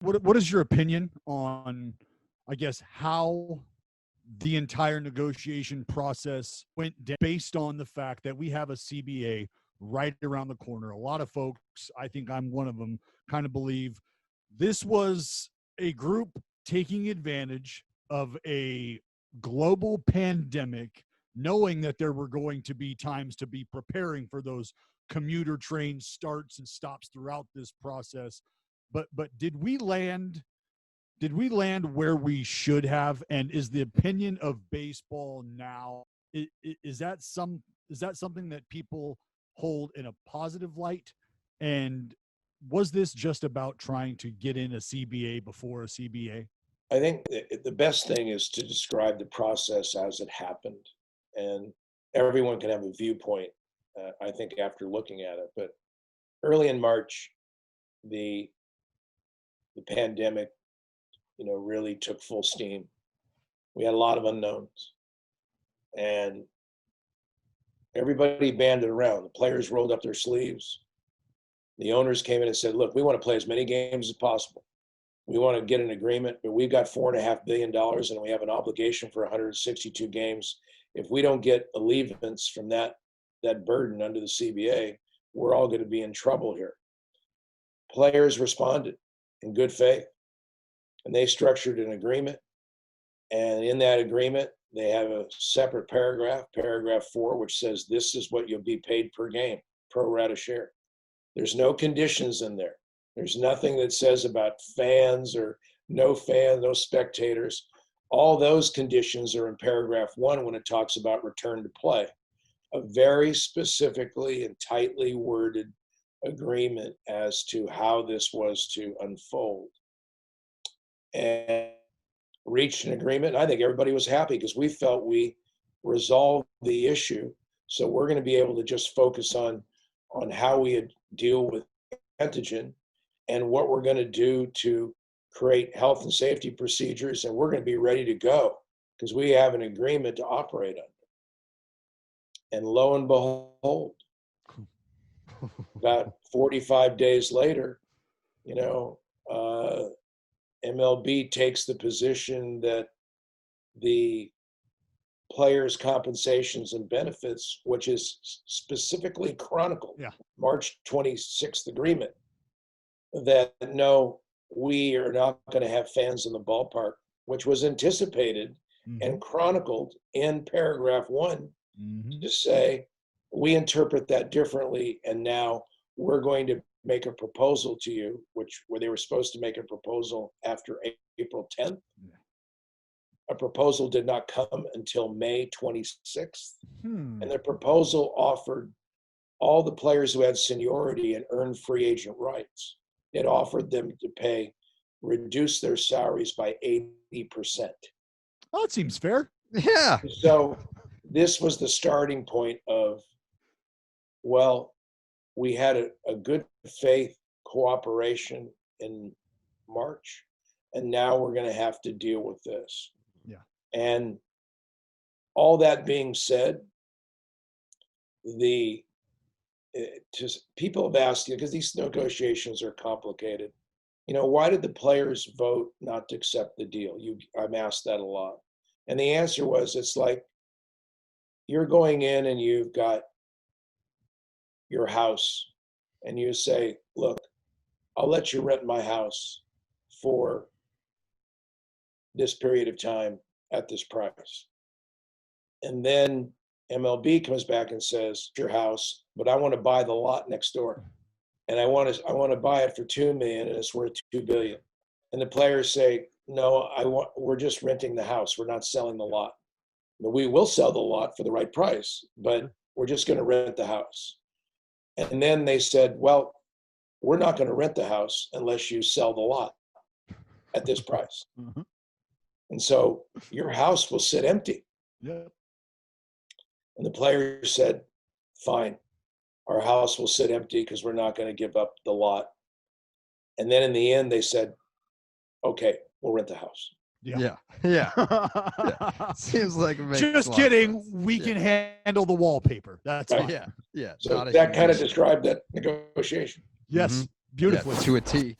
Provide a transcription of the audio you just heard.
What is your opinion on, I guess, how the entire negotiation process went down based on the fact that we have a CBA right around the corner? A lot of folks, I think I'm one of them, kind of believe this was a group taking advantage of a global pandemic, knowing that there were going to be times to be preparing for those commuter train starts and stops throughout this process. But did we land where we should have? And is the opinion of baseball now, is that something that people hold in a positive light? And was this just about trying to get in a CBA before a CBA? I think the best thing is to describe the process as it happened, and everyone can have a viewpoint, I think, after looking at it. But early in March, the pandemic, really took full steam. We had a lot of unknowns, and everybody banded around. The players rolled up their sleeves. The owners came in and said, look, we want to play as many games as possible. We want to get an agreement, but we've got $4.5 billion and we have an obligation for 162 games. If we don't get alleviance from that burden under the CBA, we're all going to be in trouble here. Players responded in good faith, and they structured an agreement. And in that agreement, they have a separate paragraph 4, which says this is what you'll be paid per game, pro rata share. There's no conditions in there. There's nothing that says about fans or no fans, no spectators. All those conditions are in paragraph 1 when it talks about return to play. A very specifically and tightly worded agreement as to how this was to unfold. And reached an agreement. I think everybody was happy because we felt we resolved the issue. So we're going to be able to just focus on how we deal with antigen and what we're going to do to create health and safety procedures. And we're going to be ready to go because we have an agreement to operate under. And lo and behold, about 45 days later, MLB takes the position that the players' compensations and benefits, which is specifically chronicled, March 26th agreement, that no, we are not going to have fans in the ballpark, which was anticipated and chronicled in paragraph 1 to say, we interpret that differently, and now we're going to make a proposal to you, where they were supposed to make a proposal after April 10th. A proposal did not come until May 26th. And the proposal offered all the players who had seniority and earned free agent rights. It offered them to reduce their salaries by 80%. Oh, it seems fair. Yeah. So this was the starting point of, well, we had a good faith cooperation in March, and now we're going to have to deal with this. Yeah. And all that being said, people have asked, because these negotiations are complicated, why did the players vote not to accept the deal? I'm asked that a lot. And the answer was, it's like you're going in and you've got your house and you say, look, I'll let you rent my house for this period of time at this price. And then MLB comes back and says, your house, but I want to buy the lot next door. And I want to buy it for $2 million and it's worth $2 billion. And the players say, no, we're just renting the house. We're not selling the lot. We will sell the lot for the right price, but we're just going to rent the house. And then they said, well, we're not going to rent the house unless you sell the lot at this price. And so your house will sit empty. Yeah. And the players said, fine, our house will sit empty because we're not going to give up the lot. And then in the end, they said, okay, we'll rent the house. Yeah. Seems like it makes just kidding. We can handle the wallpaper. That's right. fine. Yeah. So that kind of described that negotiation. Yes. Beautifully. To a T.